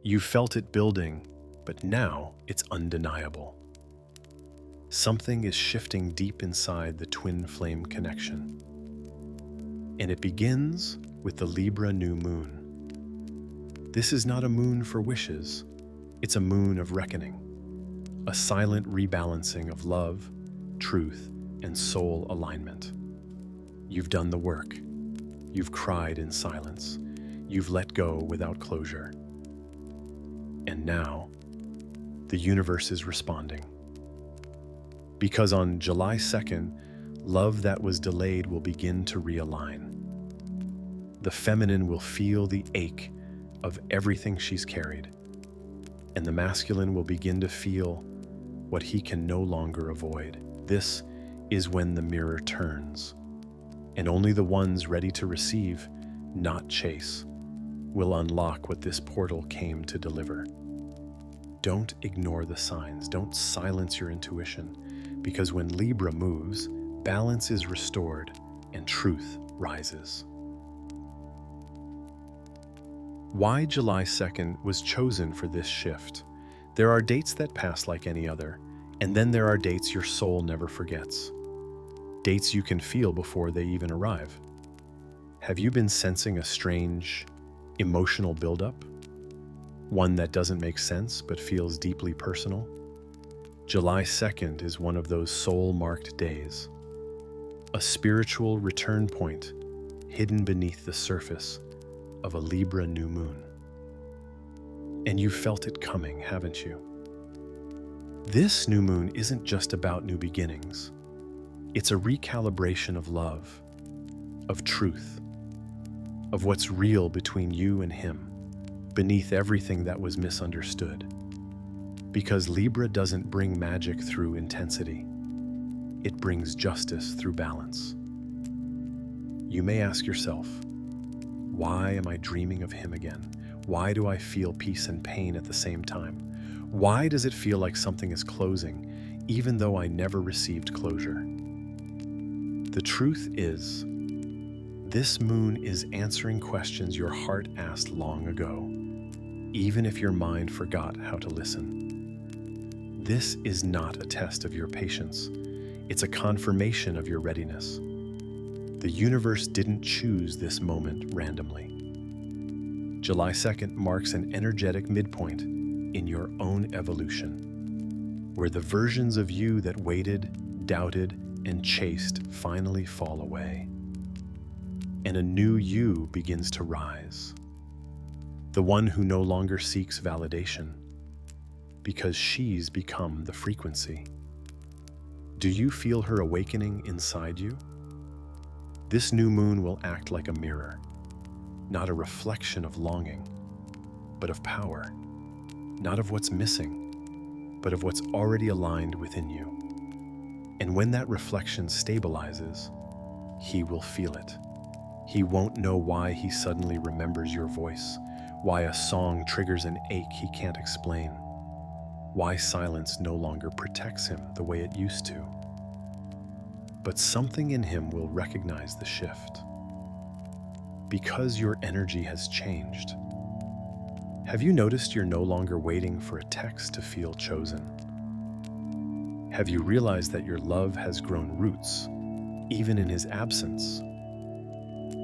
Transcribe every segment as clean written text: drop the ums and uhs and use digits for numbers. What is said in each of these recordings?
You felt it building, but now it's undeniable. Something is shifting deep inside the twin flame connection. And it begins with the Libra New Moon. This is not a moon for wishes, it's a moon of reckoning, a silent rebalancing of love, truth, and soul alignment. You've done the work. You've cried in silence. You've let go without closure. And now, the universe is responding. Because on July 2nd, love that was delayed will begin to realign. The feminine will feel the ache of everything she's carried, and the masculine will begin to feel what he can no longer avoid. This is when the mirror turns, and only the ones ready to receive, not chase, will unlock what this portal came to deliver. Don't ignore the signs. Don't silence your intuition, because when Libra moves, balance is restored and truth rises. Why July 2nd was chosen for this shift? There are dates that pass like any other, and then there are dates your soul never forgets. Dates you can feel before they even arrive. Have you been sensing a strange, emotional buildup? One that doesn't make sense but feels deeply personal? July 2nd is one of those soul-marked days. A spiritual return point hidden beneath the surface of a Libra new moon. And you've felt it coming, haven't you? This new moon isn't just about new beginnings. It's a recalibration of love, of truth, of what's real between you and him, beneath everything that was misunderstood. Because Libra doesn't bring magic through intensity. It brings justice through balance. You may ask yourself, why am I dreaming of him again? Why do I feel peace and pain at the same time? Why does it feel like something is closing, even though I never received closure? The truth is, this moon is answering questions your heart asked long ago, even if your mind forgot how to listen. This is not a test of your patience. It's a confirmation of your readiness. The universe didn't choose this moment randomly. July 2nd marks an energetic midpoint in your own evolution, where the versions of you that waited, doubted, and chased finally fall away, and a new you begins to rise. The one who no longer seeks validation, because she's become the frequency. Do you feel her awakening inside you? This new moon will act like a mirror, not a reflection of longing, but of power, not of what's missing, but of what's already aligned within you. And when that reflection stabilizes, he will feel it. He won't know why he suddenly remembers your voice, why a song triggers an ache he can't explain, why silence no longer protects him the way it used to. But something in him will recognize the shift. Because your energy has changed. Have you noticed you're no longer waiting for a text to feel chosen? Have you realized that your love has grown roots, even in his absence?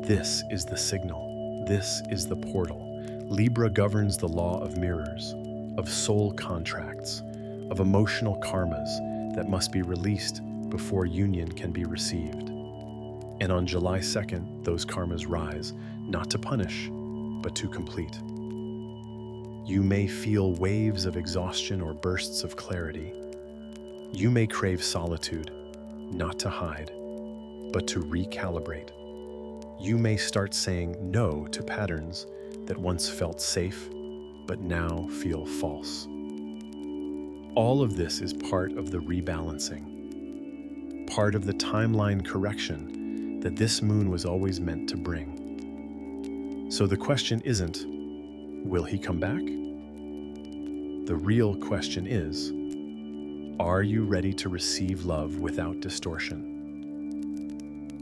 This is the signal. This is the portal. Libra governs the law of mirrors, of soul contracts, of emotional karmas that must be released before union can be received. And on July 2nd, those karmas rise, not to punish, but to complete. You may feel waves of exhaustion or bursts of clarity. You may crave solitude, not to hide, but to recalibrate. You may start saying no to patterns that once felt safe, but now feel false. All of this is part of the rebalancing, part of the timeline correction that this moon was always meant to bring. So the question isn't, will he come back? The real question is, are you ready to receive love without distortion?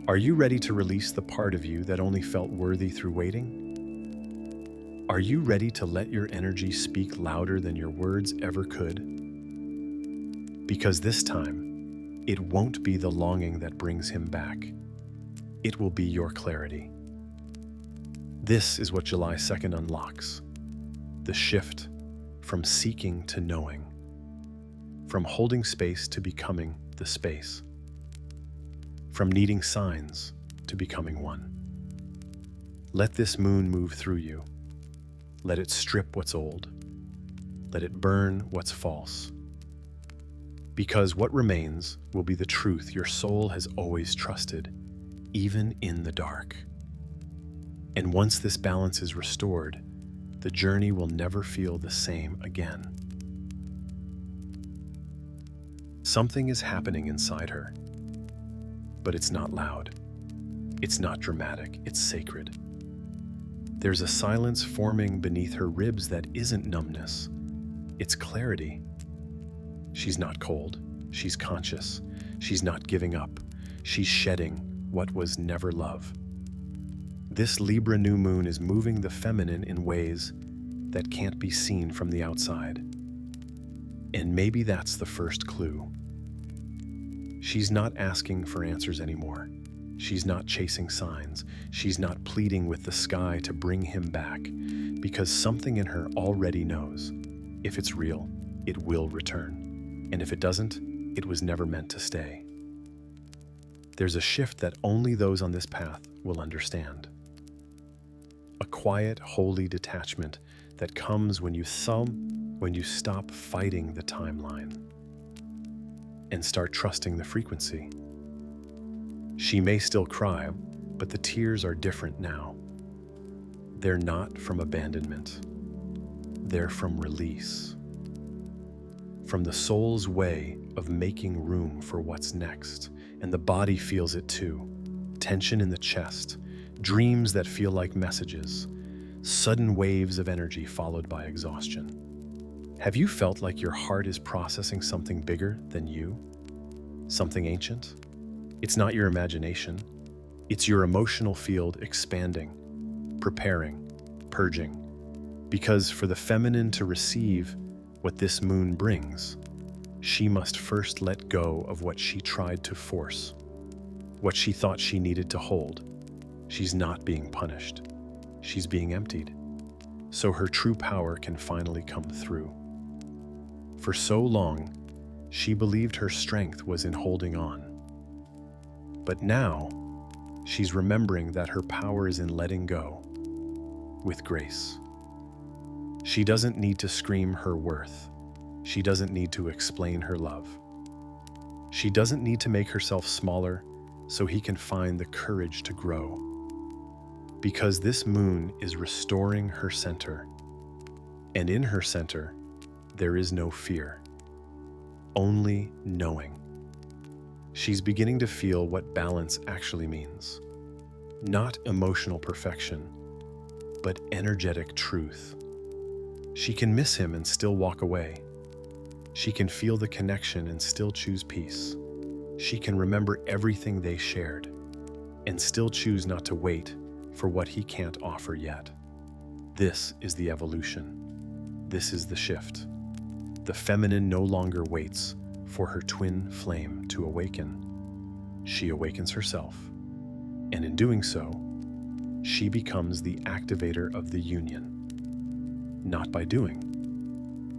Are you ready to release the part of you that only felt worthy through waiting? Are you ready to let your energy speak louder than your words ever could? Because this time, it won't be the longing that brings him back. It will be your clarity. This is what July 2nd unlocks. The shift from seeking to knowing. From holding space to becoming the space. From needing signs to becoming one. Let this moon move through you. Let it strip what's old. Let it burn what's false. Because what remains will be the truth your soul has always trusted, even in the dark. And once this balance is restored, the journey will never feel the same again. Something is happening inside her, but it's not loud. It's not dramatic, it's sacred. There's a silence forming beneath her ribs that isn't numbness, it's clarity. She's not cold, she's conscious, she's not giving up, she's shedding what was never love. This Libra New Moon is moving the feminine in ways that can't be seen from the outside. And maybe that's the first clue. She's not asking for answers anymore. She's not chasing signs. She's not pleading with the sky to bring him back, because something in her already knows. If it's real, it will return. And if it doesn't, it was never meant to stay. There's a shift that only those on this path will understand. A quiet, holy detachment that comes when you stop fighting the timeline and start trusting the frequency. She may still cry, but the tears are different now. They're not from abandonment. They're from release. From the soul's way of making room for what's next, and the body feels it too. Tension in the chest, dreams that feel like messages, sudden waves of energy followed by exhaustion. Have you felt like your heart is processing something bigger than you? Something ancient? It's not your imagination. It's your emotional field expanding, preparing, purging. Because for the feminine to receive what this moon brings, she must first let go of what she tried to force, what she thought she needed to hold. She's not being punished. She's being emptied, so her true power can finally come through. For so long, she believed her strength was in holding on. But now, she's remembering that her power is in letting go, with grace. She doesn't need to scream her worth. She doesn't need to explain her love. She doesn't need to make herself smaller so he can find the courage to grow. Because this moon is restoring her center. And in her center, there is no fear, only knowing. She's beginning to feel what balance actually means. Not emotional perfection, but energetic truth. She can miss him and still walk away. She can feel the connection and still choose peace. She can remember everything they shared and still choose not to wait for what he can't offer yet. This is the evolution. This is the shift. The feminine no longer waits for her twin flame to awaken. She awakens herself, and in doing so, she becomes the activator of the union. Not by doing,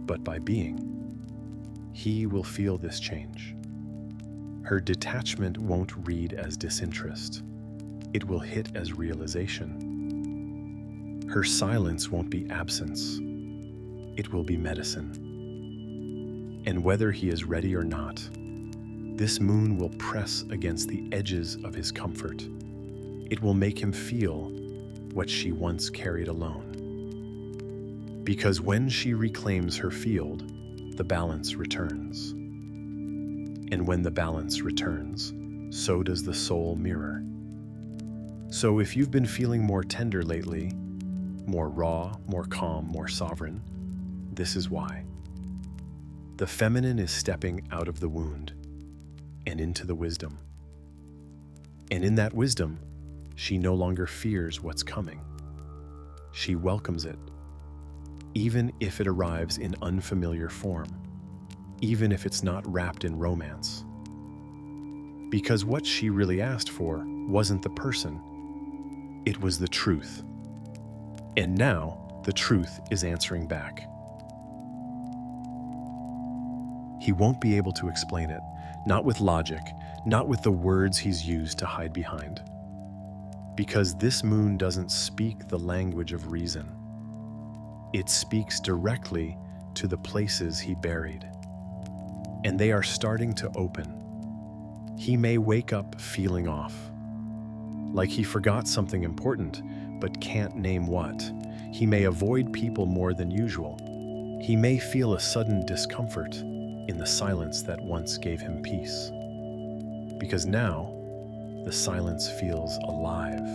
but by being. He will feel this change. Her detachment won't read as disinterest. It will hit as realization. Her silence won't be absence. It will be medicine. And whether he is ready or not, this moon will press against the edges of his comfort. It will make him feel what she once carried alone. Because when she reclaims her field, the balance returns. And when the balance returns, so does the soul mirror. So if you've been feeling more tender lately, more raw, more calm, more sovereign, this is why. The feminine is stepping out of the wound and into the wisdom. And in that wisdom, she no longer fears what's coming. She welcomes it even if it arrives in unfamiliar form, even if it's not wrapped in romance. Because what she really asked for wasn't the person, it was the truth. And now, the truth is answering back. He won't be able to explain it, not with logic, not with the words he's used to hide behind. Because this moon doesn't speak the language of reason. It speaks directly to the places he buried. And they are starting to open. He may wake up feeling off, like he forgot something important, but can't name what. He may avoid people more than usual. He may feel a sudden discomfort in the silence that once gave him peace. Because now, the silence feels alive.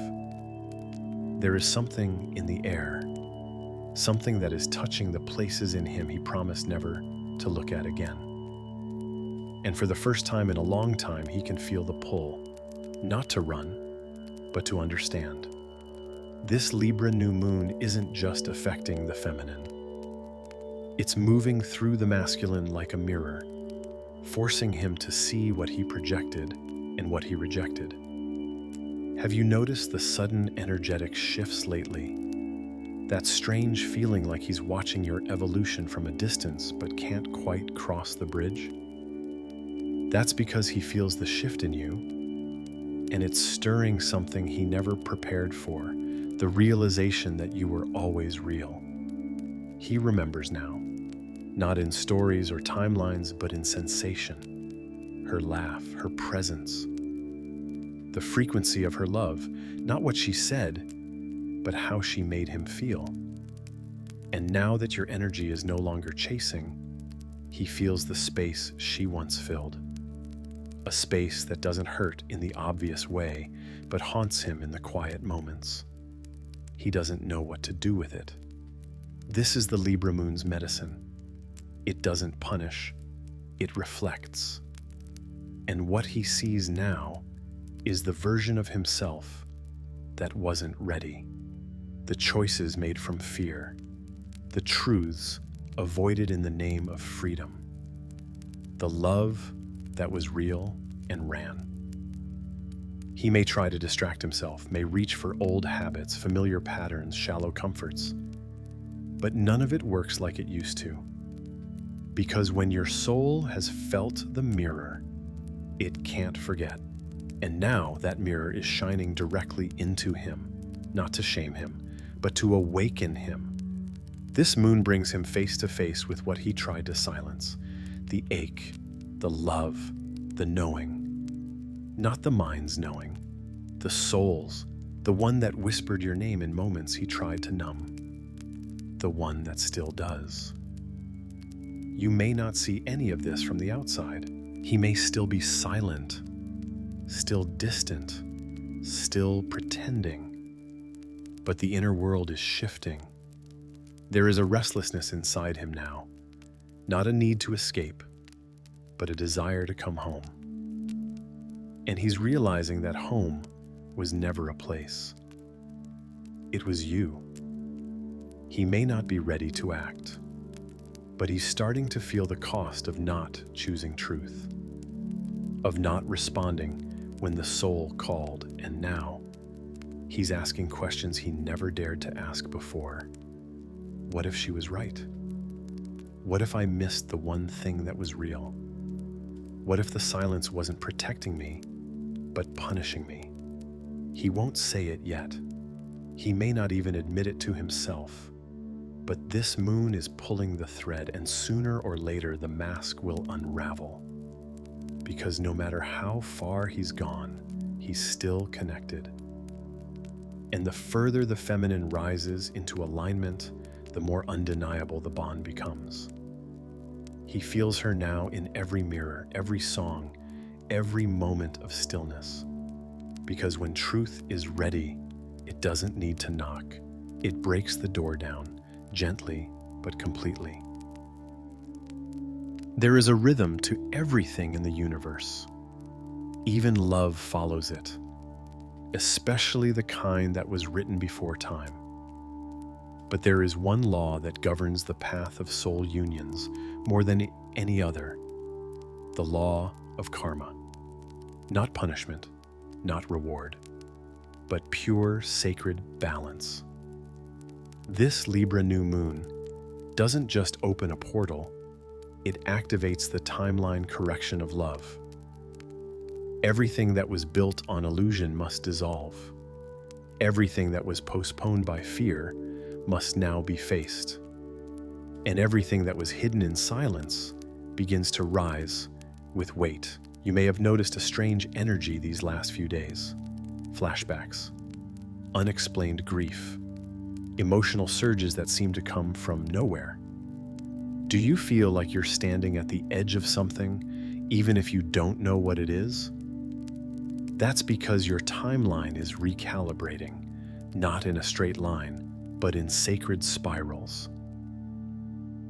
There is something in the air, something that is touching the places in him he promised never to look at again. And for the first time in a long time, he can feel the pull, not to run, but to understand. This Libra new moon isn't just affecting the feminine. It's moving through the masculine like a mirror, forcing him to see what he projected and what he rejected. Have you noticed the sudden energetic shifts lately? That strange feeling like he's watching your evolution from a distance but can't quite cross the bridge? That's because he feels the shift in you, and it's stirring something he never prepared for, the realization that you were always real. He remembers now, not in stories or timelines, but in sensation. Her laugh, her presence, the frequency of her love, not what she said, but how she made him feel. And now that your energy is no longer chasing, he feels the space she once filled. A space that doesn't hurt in the obvious way, but haunts him in the quiet moments. He doesn't know what to do with it. This is the Libra moon's medicine. It doesn't punish, it reflects. And what he sees now is the version of himself that wasn't ready. The choices made from fear, the truths avoided in the name of freedom, the love that was real and ran. He may try to distract himself, may reach for old habits, familiar patterns, shallow comforts, but none of it works like it used to. Because when your soul has felt the mirror, it can't forget. And now that mirror is shining directly into him, not to shame him, but to awaken him. This moon brings him face to face with what he tried to silence, the ache, the love, the knowing. Not the mind's knowing, the soul's, the one that whispered your name in moments he tried to numb, the one that still does. You may not see any of this from the outside. He may still be silent, still distant, still pretending. But the inner world is shifting. There is a restlessness inside him now, not a need to escape, but a desire to come home. And he's realizing that home was never a place. It was you. He may not be ready to act, but he's starting to feel the cost of not choosing truth, of not responding when the soul called, and now he's asking questions he never dared to ask before. What if she was right? What if I missed the one thing that was real? What if the silence wasn't protecting me, but punishing me? He won't say it yet. He may not even admit it to himself. But this moon is pulling the thread, and sooner or later the mask will unravel. Because no matter how far he's gone, he's still connected. And the further the feminine rises into alignment, the more undeniable the bond becomes. He feels her now in every mirror, every song, every moment of stillness. Because when truth is ready, it doesn't need to knock. It breaks the door down, gently but completely. There is a rhythm to everything in the universe. Even love follows it, especially the kind that was written before time. But there is one law that governs the path of soul unions more than any other: the law of karma. Not punishment, not reward, but pure sacred balance. This Libra New Moon doesn't just open a portal, it activates the timeline correction of love. Everything that was built on illusion must dissolve. Everything that was postponed by fear must now be faced. And everything that was hidden in silence begins to rise with weight. You may have noticed a strange energy these last few days. Flashbacks, unexplained grief, emotional surges that seem to come from nowhere. Do you feel like you're standing at the edge of something, even if you don't know what it is? That's because your timeline is recalibrating, not in a straight line, but in sacred spirals.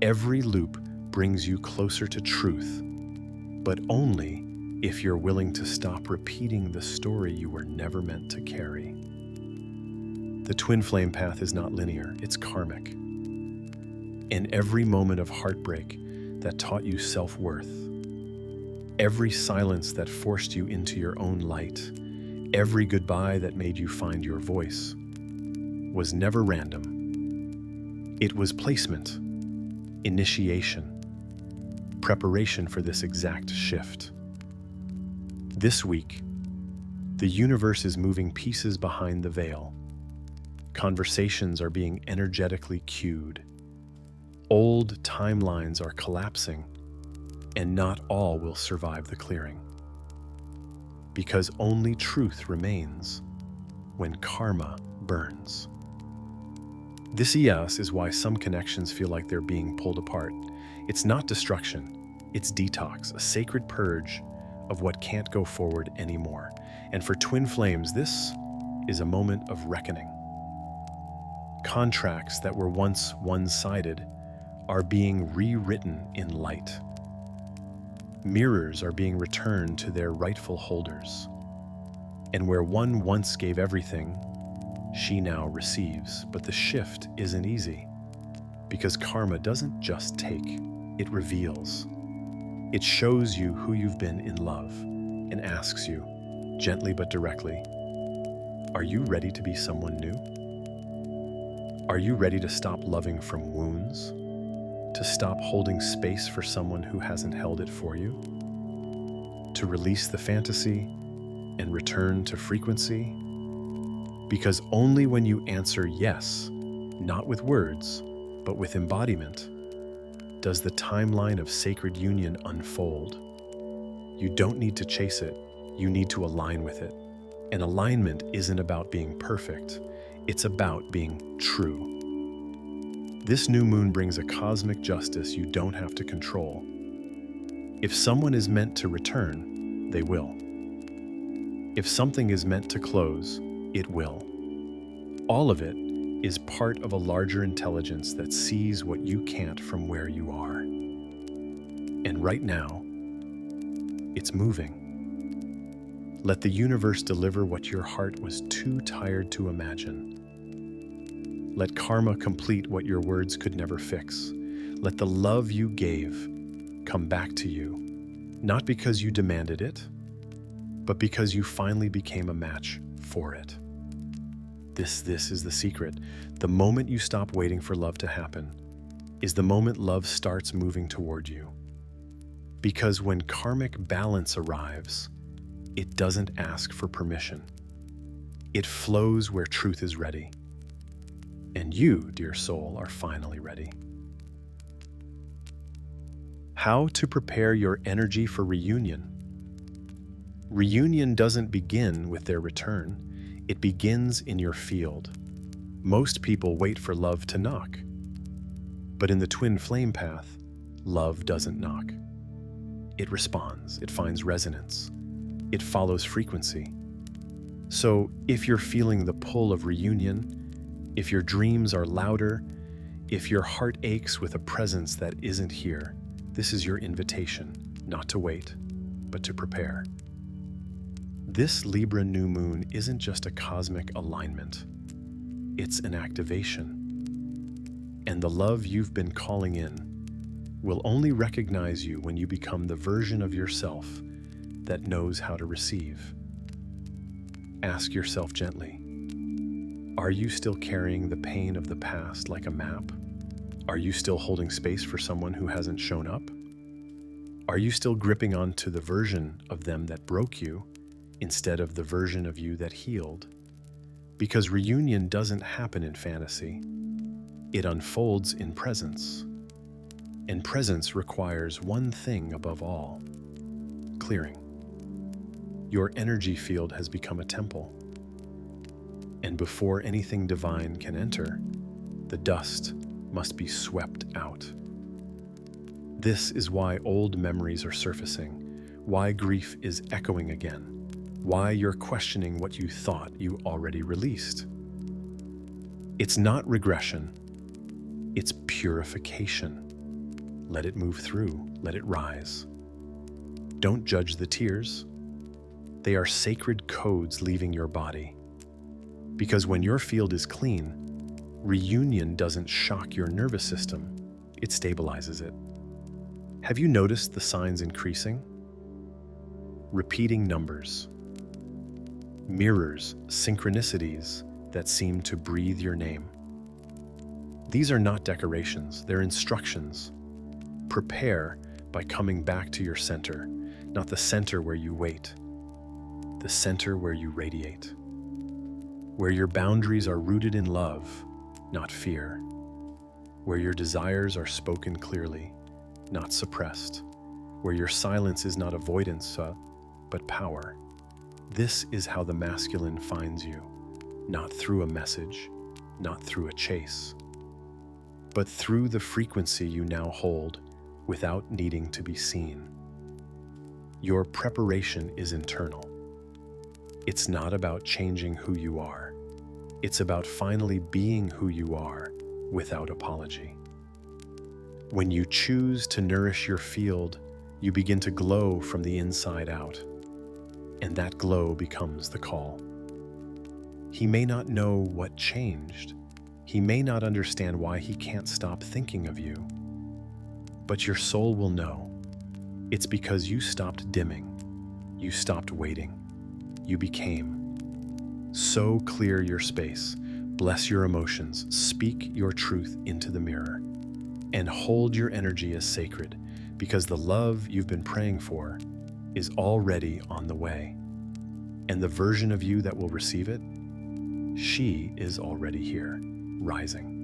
Every loop brings you closer to truth, but only if you're willing to stop repeating the story you were never meant to carry. The twin flame path is not linear, it's karmic. In every moment of heartbreak that taught you self-worth, every silence that forced you into your own light, every goodbye that made you find your voice, was never random. It was placement, initiation, preparation for this exact shift. This week, the universe is moving pieces behind the veil. Conversations are being energetically cued. Old timelines are collapsing, and not all will survive the clearing. Because only truth remains when karma burns. This EOS is why some connections feel like they're being pulled apart. It's not destruction, it's detox, a sacred purge of what can't go forward anymore. And for twin flames, this is a moment of reckoning. Contracts that were once one-sided are being rewritten in light. Mirrors are being returned to their rightful holders. And where one once gave everything, she now receives. But the shift isn't easy, because karma doesn't just take, it reveals. It shows you who you've been in love and asks you, gently but directly, are you ready to be someone new? Are you ready to stop loving from wounds? To stop holding space for someone who hasn't held it for you? To release the fantasy and return to frequency? Because only when you answer yes, not with words, but with embodiment, does the timeline of sacred union unfold. You don't need to chase it, you need to align with it. And alignment isn't about being perfect, it's about being true. This new moon brings a cosmic justice you don't have to control. If someone is meant to return, they will. If something is meant to close, it will. All of it is part of a larger intelligence that sees what you can't from where you are. And right now, it's moving. Let the universe deliver what your heart was too tired to imagine. Let karma complete what your words could never fix. Let the love you gave come back to you, not because you demanded it, but because you finally became a match for it. This is the secret. The moment you stop waiting for love to happen is the moment love starts moving toward you. Because when karmic balance arrives, it doesn't ask for permission. It flows where truth is ready. And you, dear soul, are finally ready. How to prepare your energy for reunion. Reunion doesn't begin with their return. It begins in your field. Most people wait for love to knock. But in the twin flame path, love doesn't knock. It responds, it finds resonance, it follows frequency. So if you're feeling the pull of reunion, if your dreams are louder, if your heart aches with a presence that isn't here, this is your invitation, not to wait, but to prepare. This Libra New Moon isn't just a cosmic alignment. It's an activation. And the love you've been calling in will only recognize you when you become the version of yourself that knows how to receive. Ask yourself gently, are you still carrying the pain of the past like a map? Are you still holding space for someone who hasn't shown up? Are you still gripping onto the version of them that broke you instead of the version of you that healed? Because reunion doesn't happen in fantasy. It unfolds in presence. And presence requires one thing above all: clearing. Your energy field has become a temple. And before anything divine can enter, the dust must be swept out. This is why old memories are surfacing, why grief is echoing again, why you're questioning what you thought you already released. It's not regression, it's purification. Let it move through, let it rise. Don't judge the tears. They are sacred codes leaving your body. Because when your field is clean, reunion doesn't shock your nervous system, it stabilizes it. Have you noticed the signs increasing? Repeating numbers, mirrors, synchronicities that seem to breathe your name. These are not decorations, they're instructions. Prepare by coming back to your center, not the center where you wait, the center where you radiate, where your boundaries are rooted in love, not fear, where your desires are spoken clearly, not suppressed, where your silence is not avoidance, but power. This is how the masculine finds you, not through a message, not through a chase, but through the frequency you now hold without needing to be seen. Your preparation is internal. It's not about changing who you are. It's about finally being who you are without apology. When you choose to nourish your field, you begin to glow from the inside out, and that glow becomes the call. He may not know what changed. He may not understand why he can't stop thinking of you. But your soul will know. It's because you stopped dimming. You stopped waiting. You became. So clear your space, bless your emotions, speak your truth into the mirror, and hold your energy as sacred, because the love you've been praying for is already on the way. And the version of you that will receive it, she is already here, rising.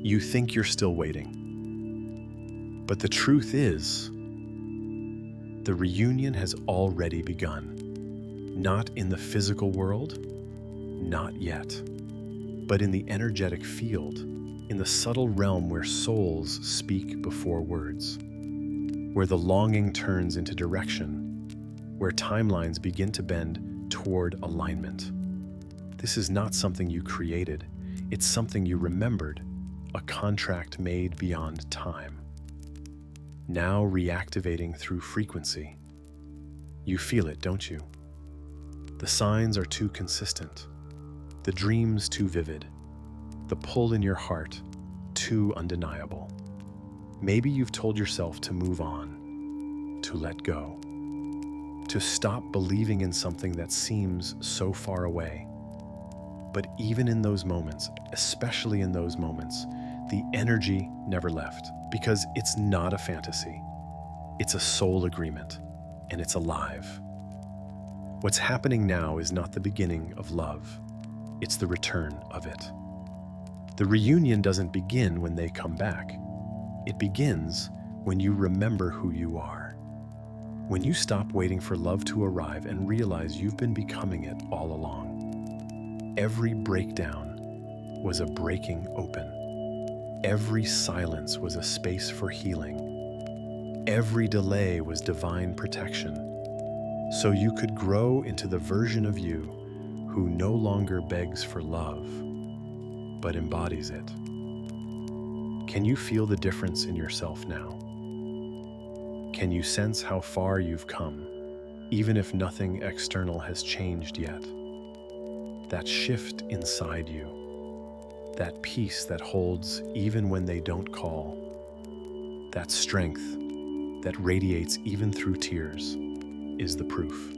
You think you're still waiting, but the truth is, the reunion has already begun. Not in the physical world, not yet, but in the energetic field, in the subtle realm where souls speak before words, where the longing turns into direction, where timelines begin to bend toward alignment. This is not something you created, it's something you remembered, a contract made beyond time. Now reactivating through frequency. You feel it, don't you? The signs are too consistent, the dreams too vivid, the pull in your heart too undeniable. Maybe you've told yourself to move on, to let go, to stop believing in something that seems so far away. But even in those moments, especially in those moments, the energy never left, because it's not a fantasy. It's a soul agreement, and it's alive. What's happening now is not the beginning of love. It's the return of it. The reunion doesn't begin when they come back. It begins when you remember who you are. When you stop waiting for love to arrive and realize you've been becoming it all along. Every breakdown was a breaking open. Every silence was a space for healing. Every delay was divine protection, so you could grow into the version of you who no longer begs for love, but embodies it. Can you feel the difference in yourself now? Can you sense how far you've come, even if nothing external has changed yet? That shift inside you, That peace that holds even when they don't call. That strength that radiates even through tears is the proof.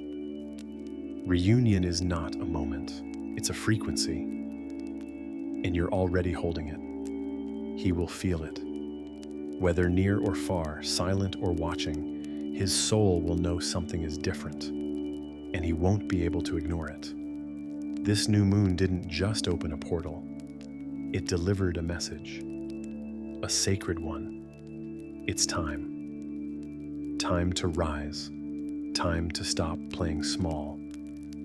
Reunion is not a moment, it's a frequency, and you're already holding it. He will feel it. Whether near or far, silent or watching, his soul will know something is different, and he won't be able to ignore it. This new moon didn't just open a portal, it delivered a message, a sacred one. It's time. Time to rise. Time to stop playing small.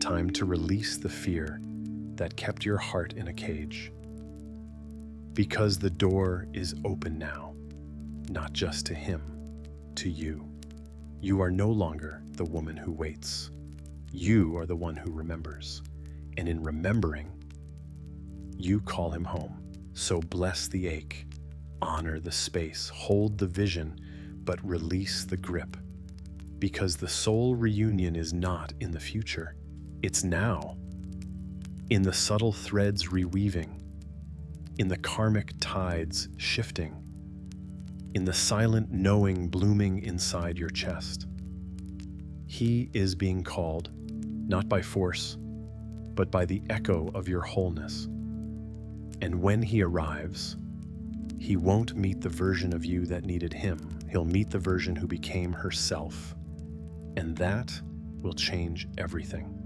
Time to release the fear that kept your heart in a cage. Because the door is open now, not just to him, to you. You are no longer the woman who waits. You are the one who remembers. And in remembering, you call him home. So bless the ache, honor the space, hold the vision, but release the grip. Because the soul reunion is not in the future, it's now. In the subtle threads reweaving, in the karmic tides shifting, in the silent knowing blooming inside your chest. He is being called, not by force, but by the echo of your wholeness. And when he arrives, he won't meet the version of you that needed him. He'll meet the version who became herself. And that will change everything.